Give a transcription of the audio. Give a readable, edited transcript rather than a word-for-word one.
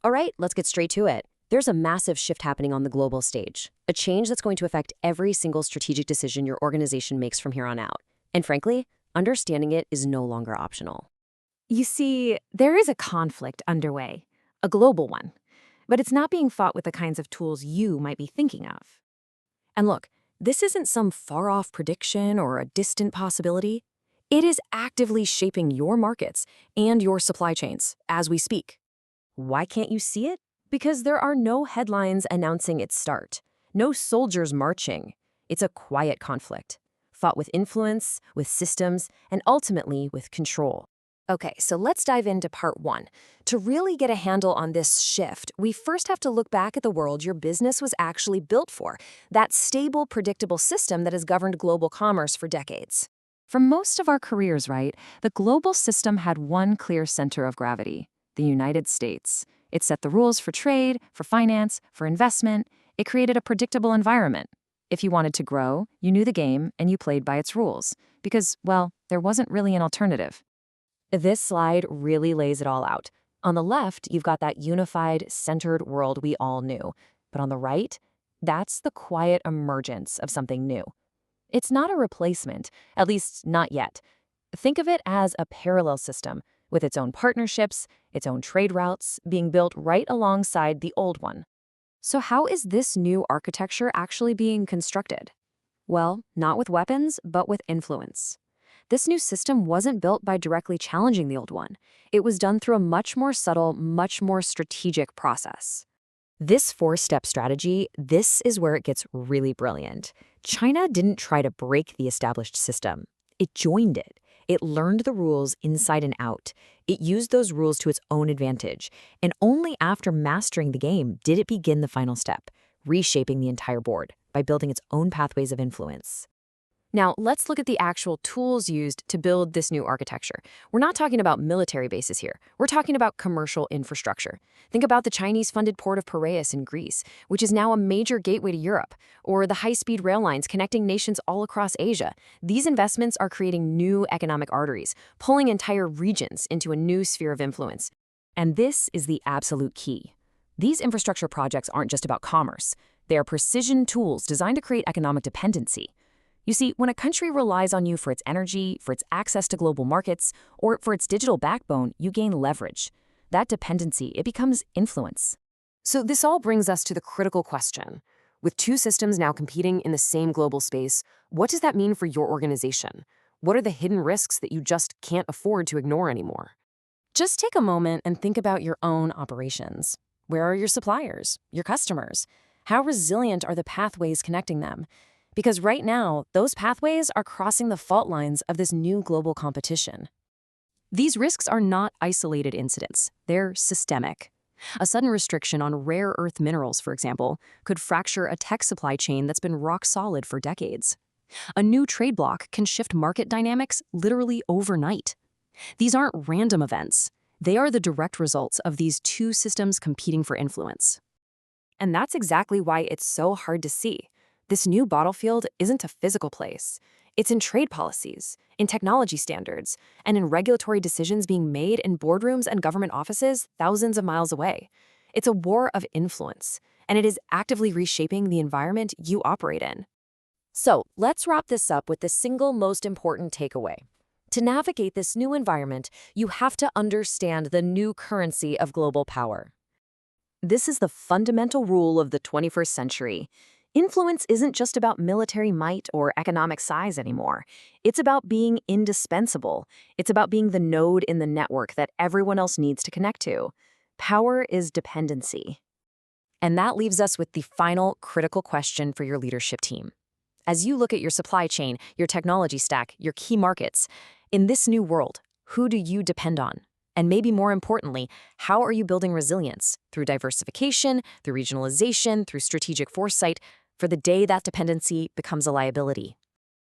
All right, let's get straight to it. There's a massive shift happening on the global stage, a change that's going to affect every single strategic decision your organization makes from here on out. And frankly, understanding it is no longer optional. You see, there is a conflict underway, a global one, but it's not being fought with the kinds of tools you might be thinking of. And look, this isn't some far off prediction or a distant possibility. It is actively shaping your markets and your supply chains as we speak. Why can't you see it? Because there are no headlines announcing its start, no soldiers marching. It's a quiet conflict, fought with influence, with systems, and ultimately with control. Okay, so let's dive into part one. To really get a handle on this shift, we first have to look back at the world your business was actually built for, that stable, predictable system that has governed global commerce for decades. For most of our careers, right, the global system had one clear center of gravity: the United States. It set the rules for trade, for finance, for investment. It created a predictable environment. If you wanted to grow, you knew the game and you played by its rules. Because, well, there wasn't really an alternative. This slide really lays it all out. On the left, you've got that unified, centered world we all knew. But on the right, that's the quiet emergence of something new. It's not a replacement, at least not yet. Think of it as a parallel system, with its own partnerships, its own trade routes, being built right alongside the old one. So how is this new architecture actually being constructed? Well, not with weapons, but with influence. This new system wasn't built by directly challenging the old one. It was done through a much more subtle, much more strategic process. This four-step strategy, this is where it gets really brilliant. China didn't try to break the established system. It joined it. It learned the rules inside and out. It used those rules to its own advantage. And only after mastering the game did it begin the final step, reshaping the entire board by building its own pathways of influence. Now, let's look at the actual tools used to build this new architecture. We're not talking about military bases here. We're talking about commercial infrastructure. Think about the Chinese-funded port of Piraeus in Greece, which is now a major gateway to Europe, or the high-speed rail lines connecting nations all across Asia. These investments are creating new economic arteries, pulling entire regions into a new sphere of influence. And this is the absolute key. These infrastructure projects aren't just about commerce. They are precision tools designed to create economic dependency. You see, when a country relies on you for its energy, for its access to global markets, or for its digital backbone, you gain leverage. That dependency, it becomes influence. So this all brings us to the critical question. With two systems now competing in the same global space, what does that mean for your organization? What are the hidden risks that you just can't afford to ignore anymore? Just take a moment and think about your own operations. Where are your suppliers, your customers? How resilient are the pathways connecting them? Because right now, those pathways are crossing the fault lines of this new global competition. These risks are not isolated incidents. They're systemic. A sudden restriction on rare earth minerals, for example, could fracture a tech supply chain that's been rock solid for decades. A new trade bloc can shift market dynamics literally overnight. These aren't random events. They are the direct results of these two systems competing for influence. And that's exactly why it's so hard to see. This new battlefield isn't a physical place. It's in trade policies, in technology standards, and in regulatory decisions being made in boardrooms and government offices thousands of miles away. It's a war of influence, and it is actively reshaping the environment you operate in. So let's wrap this up with the single most important takeaway. To navigate this new environment, you have to understand the new currency of global power. This is the fundamental rule of the 21st century. Influence isn't just about military might or economic size anymore. It's about being indispensable. It's about being the node in the network that everyone else needs to connect to. Power is dependency. And that leaves us with the final critical question for your leadership team. As you look at your supply chain, your technology stack, your key markets, in this new world, who do you depend on? And maybe more importantly, how are you building resilience? Through diversification, through regionalization, through strategic foresight, for the day that dependency becomes a liability.